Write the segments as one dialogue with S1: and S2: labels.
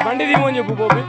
S1: బండి తీమని చెప్పు పోపి.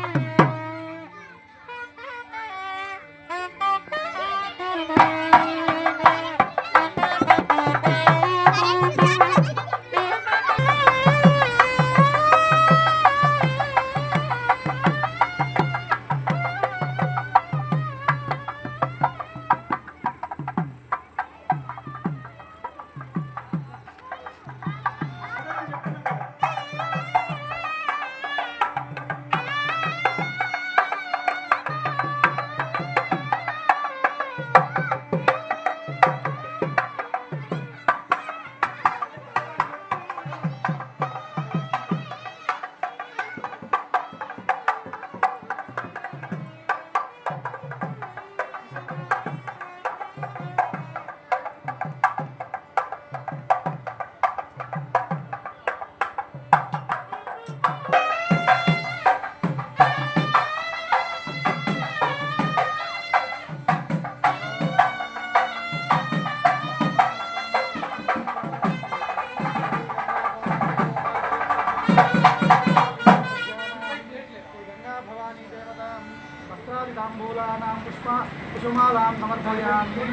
S2: कुसुमालां समर्पयामि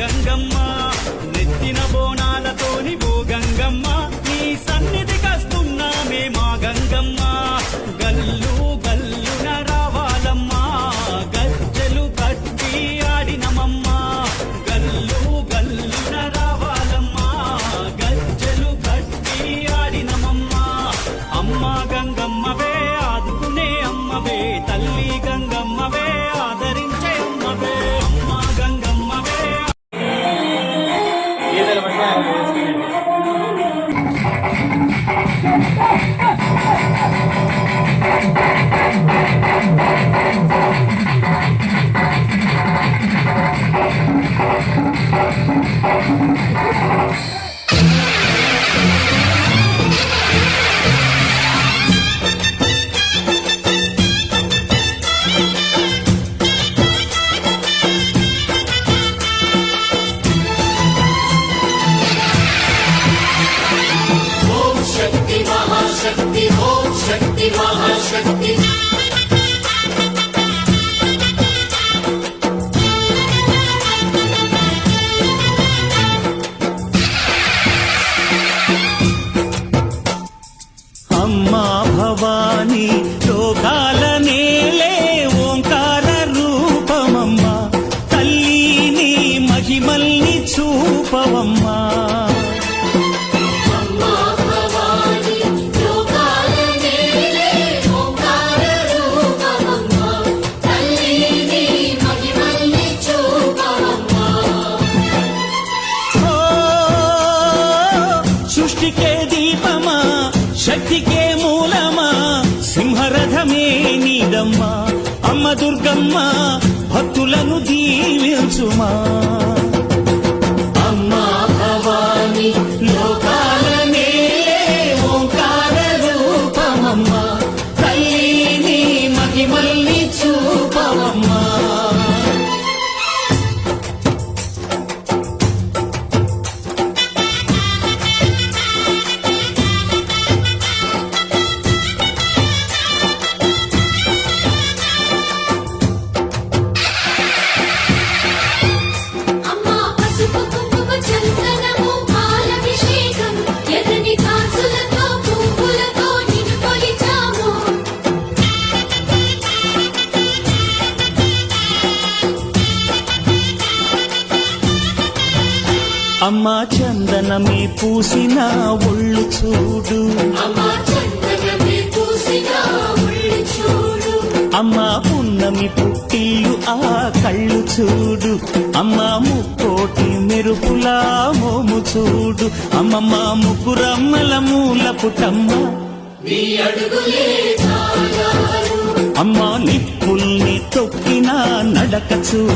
S3: గంగమ్మ నెత్తిన బోనాలతోని ఓ గంగమ్మ నీ సన్నిధి కస్తున్నామే మా గంగమ్మ గల్లు గల్లున రావాలమ్మా గజ్జలు కట్టి ఆడినమమ్మ గల్లు గల్లున రావాలమ్మా గజ్జలు కట్టి ఆడినమమ్మ అమ్మ గంగమ్మవే ఆదుకునే అమ్మవే తల్లి గంగమ్మవే ఆదరించే అమ్మవే అమ్మ గంగమ్మవే
S4: ఓం శక్తి మహాశక్తి ఓం శక్తి మహాశక్తి
S3: అమ్మా భవాని లోకాల నేలే ఓంకార రూపమమ్మా తల్లిని మహిమల్ని చూపవమ్మా
S4: అమ్మా భవాని లోకాల నేలే ఓంకార రూపమమ్మా తల్లిని మహిమల్ని చూపవమ్మా
S3: ఓ సృష్టికే దీపమా శక్తికే మూలమా సింహరథమే నీదమ్మా అమ్మ దుర్గమ్మ భక్తులను దీవించుమా అమ్మా భవాని లోకాల నేలే ఓంకార రూపమమ్మా తల్లిని మహిమల్ని చూపవమ్మా
S4: అమ్మా పసుపు కుంకుమ చందనము పాలభిషేకం ఎర్రని కాసులతో పువ్వులతో నిన్ను కొలిచాము
S3: అమ్మా చందనమే పూసిన ఒళ్ళు చూడు
S4: అమ్మా చందనమే పూసిన ఒళ్ళు చూడు
S3: అమ్మా పున్నమి పుట్టిల్లు ఆ కళ్ళు చూడు అమ్మా ముక్కోటి మెరుపులా మోము చూడు అమ్మమ్మ ముగ్గురమ్మల మూల పుటమ్మ
S4: నీ అడుగులే చాలారు
S3: అమ్మా నిప్పుల్ని తొక్కిన నడక చూడు